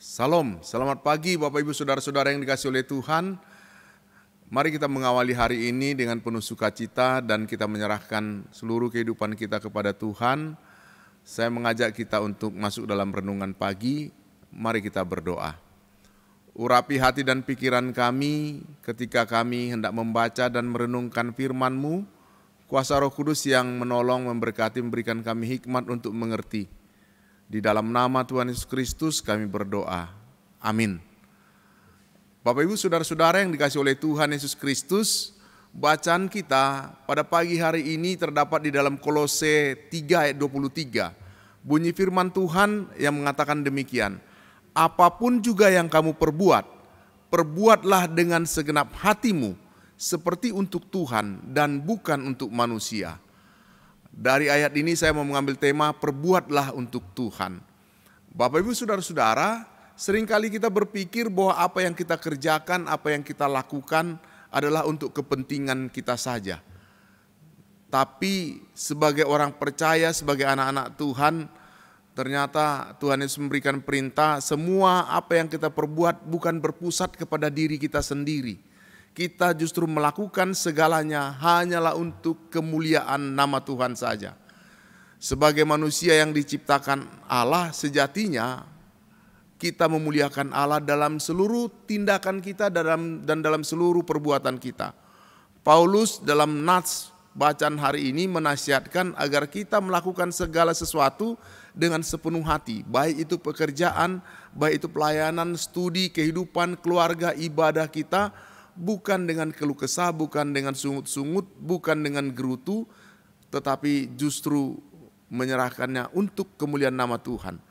Salam, selamat pagi Bapak Ibu Saudara-saudara yang dikasihi oleh Tuhan. Mari kita mengawali hari ini dengan penuh sukacita dan kita menyerahkan seluruh kehidupan kita kepada Tuhan. Saya mengajak kita untuk masuk dalam renungan pagi, mari kita berdoa. Urapi hati dan pikiran kami ketika kami hendak membaca dan merenungkan firman-Mu. Kuasa Roh Kudus yang menolong, memberkati, memberikan kami hikmat untuk mengerti. Di dalam nama Tuhan Yesus Kristus kami berdoa. Amin. Bapak Ibu Saudara-saudara yang dikasihi oleh Tuhan Yesus Kristus, bacaan kita pada pagi hari ini terdapat di dalam Kolose 3 ayat 23. Bunyi firman Tuhan yang mengatakan demikian. Apapun juga yang kamu perbuat, perbuatlah dengan segenap hatimu seperti untuk Tuhan dan bukan untuk manusia. Dari ayat ini saya mau mengambil tema perbuatlah untuk Tuhan. Bapak Ibu Saudara-saudara, seringkali kita berpikir bahwa apa yang kita kerjakan, apa yang kita lakukan adalah untuk kepentingan kita saja. Tapi sebagai orang percaya, sebagai anak-anak Tuhan, ternyata Tuhan Yesus memberikan perintah, semua apa yang kita perbuat bukan berpusat kepada diri kita sendiri. Kita justru melakukan segalanya hanyalah untuk kemuliaan nama Tuhan saja. Sebagai manusia yang diciptakan Allah, sejatinya kita memuliakan Allah dalam seluruh tindakan kita dan dalam seluruh perbuatan kita. Paulus dalam nats bacaan hari ini menasihatkan agar kita melakukan segala sesuatu dengan sepenuh hati. Baik itu pekerjaan, baik itu pelayanan, studi, kehidupan, keluarga, ibadah kita. Bukan dengan keluh kesah, bukan dengan sungut-sungut, bukan dengan gerutu, tetapi justru menyerahkannya untuk kemuliaan nama Tuhan.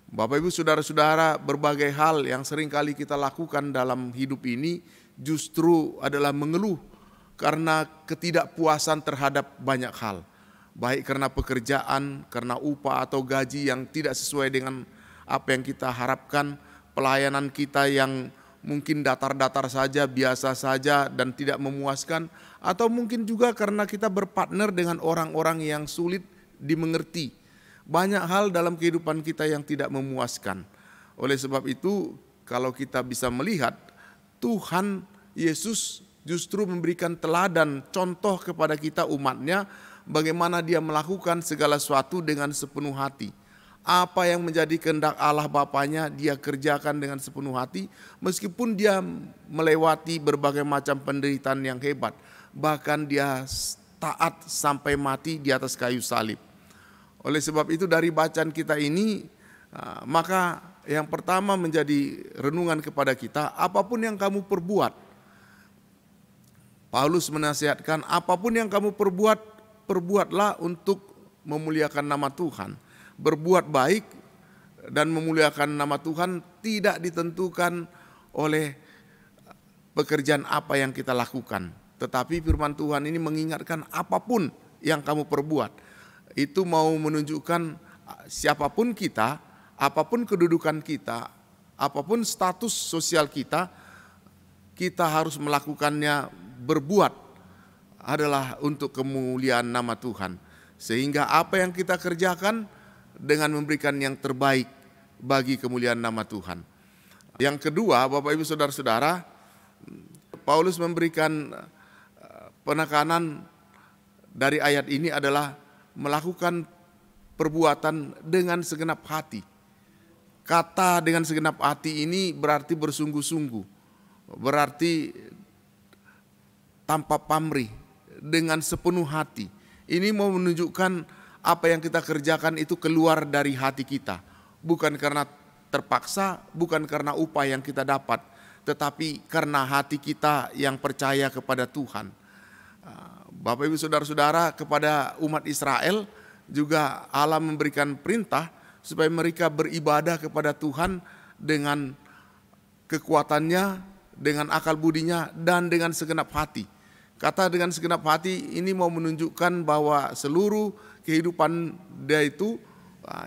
Bapak Ibu Saudara-saudara, berbagai hal yang sering kali kita lakukan dalam hidup ini justru adalah mengeluh karena ketidakpuasan terhadap banyak hal. Baik karena pekerjaan, karena upah atau gaji yang tidak sesuai dengan apa yang kita harapkan, pelayanan kita yang mungkin datar-datar saja, biasa saja dan tidak memuaskan, atau mungkin juga karena kita berpartner dengan orang-orang yang sulit dimengerti. Banyak hal dalam kehidupan kita yang tidak memuaskan. Oleh sebab itu, kalau kita bisa melihat, Tuhan Yesus justru memberikan teladan, contoh kepada kita umatnya, bagaimana dia melakukan segala sesuatu dengan sepenuh hati. Apa yang menjadi kehendak Allah Bapanya dia kerjakan dengan sepenuh hati, meskipun dia melewati berbagai macam penderitaan yang hebat. Bahkan dia taat sampai mati di atas kayu salib. Oleh sebab itu dari bacaan kita ini, maka yang pertama menjadi renungan kepada kita, apapun yang kamu perbuat. Paulus menasihatkan, apapun yang kamu perbuat, perbuatlah untuk memuliakan nama Tuhan. Berbuat baik dan memuliakan nama Tuhan tidak ditentukan oleh pekerjaan apa yang kita lakukan. Tetapi firman Tuhan ini mengingatkan apapun yang kamu perbuat. Itu mau menunjukkan siapapun kita, apapun kedudukan kita, apapun status sosial kita, kita harus melakukannya berbuat adalah untuk kemuliaan nama Tuhan. Sehingga apa yang kita kerjakan dengan memberikan yang terbaik bagi kemuliaan nama Tuhan. Yang kedua, Bapak Ibu Saudara-saudara, Paulus memberikan penekanan dari ayat ini adalah melakukan perbuatan dengan segenap hati. Kata dengan segenap hati ini berarti bersungguh-sungguh, berarti tanpa pamrih, dengan sepenuh hati. Ini mau menunjukkan apa yang kita kerjakan itu keluar dari hati kita. Bukan karena terpaksa, bukan karena upah yang kita dapat, tetapi karena hati kita yang percaya kepada Tuhan. Bapak Ibu Saudara-saudara, kepada umat Israel juga Allah memberikan perintah supaya mereka beribadah kepada Tuhan dengan kekuatannya, dengan akal budinya, dan dengan segenap hati. Kata dengan segenap hati ini mau menunjukkan bahwa seluruh kehidupan dia itu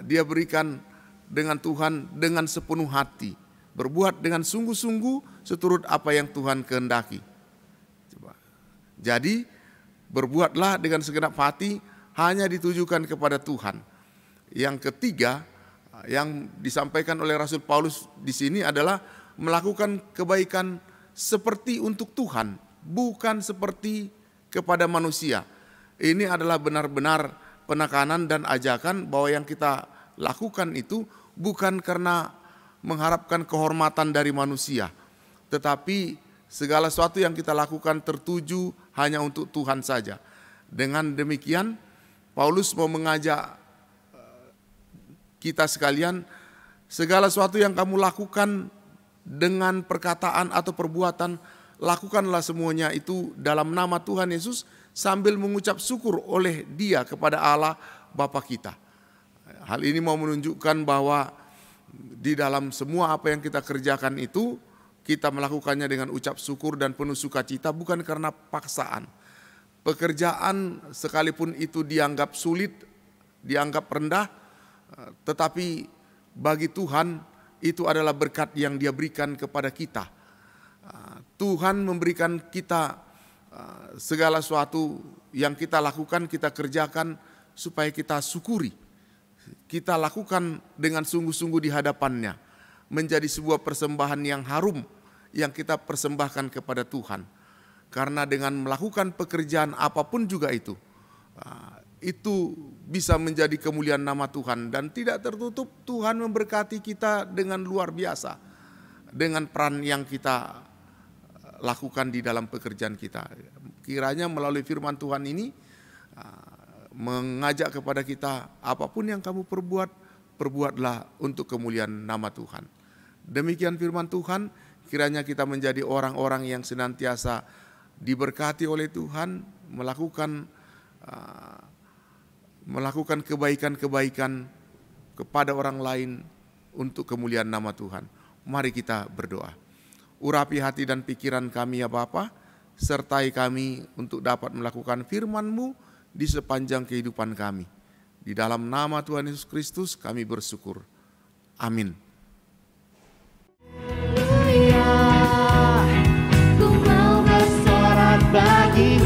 dia berikan dengan Tuhan dengan sepenuh hati. Berbuat dengan sungguh-sungguh seturut apa yang Tuhan kehendaki. Jadi berbuatlah dengan segenap hati hanya ditujukan kepada Tuhan. Yang ketiga, Yang disampaikan oleh Rasul Paulus di sini adalah melakukan kebaikan seperti untuk Tuhan, bukan seperti kepada manusia. Ini adalah benar-benar penekanan dan ajakan bahwa yang kita lakukan itu bukan karena mengharapkan kehormatan dari manusia, tetapi segala sesuatu yang kita lakukan tertuju hanya untuk Tuhan saja. Dengan demikian, Paulus mau mengajak kita sekalian, segala sesuatu yang kamu lakukan dengan perkataan atau perbuatan, lakukanlah semuanya itu dalam nama Tuhan Yesus sambil mengucap syukur oleh Dia kepada Allah Bapa kita. Hal ini mau menunjukkan bahwa di dalam semua apa yang kita kerjakan itu, kita melakukannya dengan ucap syukur dan penuh sukacita, bukan karena paksaan. Pekerjaan sekalipun itu dianggap sulit, dianggap rendah, tetapi bagi Tuhan itu adalah berkat yang Dia berikan kepada kita. Tuhan memberikan kita segala sesuatu yang kita lakukan, kita kerjakan supaya kita syukuri. Kita lakukan dengan sungguh-sungguh di hadapannya, menjadi sebuah persembahan yang harum yang kita persembahkan kepada Tuhan. Karena dengan melakukan pekerjaan apapun juga itu bisa menjadi kemuliaan nama Tuhan, dan tidak tertutup Tuhan memberkati kita dengan luar biasa dengan peran yang kita lakukan di dalam pekerjaan kita. Kiranya melalui firman Tuhan ini mengajak kepada kita, apapun yang kamu perbuat, perbuatlah untuk kemuliaan nama Tuhan. Demikian firman Tuhan, kiranya kita menjadi orang-orang yang senantiasa diberkati oleh Tuhan, melakukan kebaikan-kebaikan kepada orang lain untuk kemuliaan nama Tuhan. Mari kita berdoa. Urapi hati dan pikiran kami ya Bapa, sertai kami untuk dapat melakukan firman-Mu di sepanjang kehidupan kami. Di dalam nama Tuhan Yesus Kristus kami bersyukur. Amin. Ku mau bersorak bagi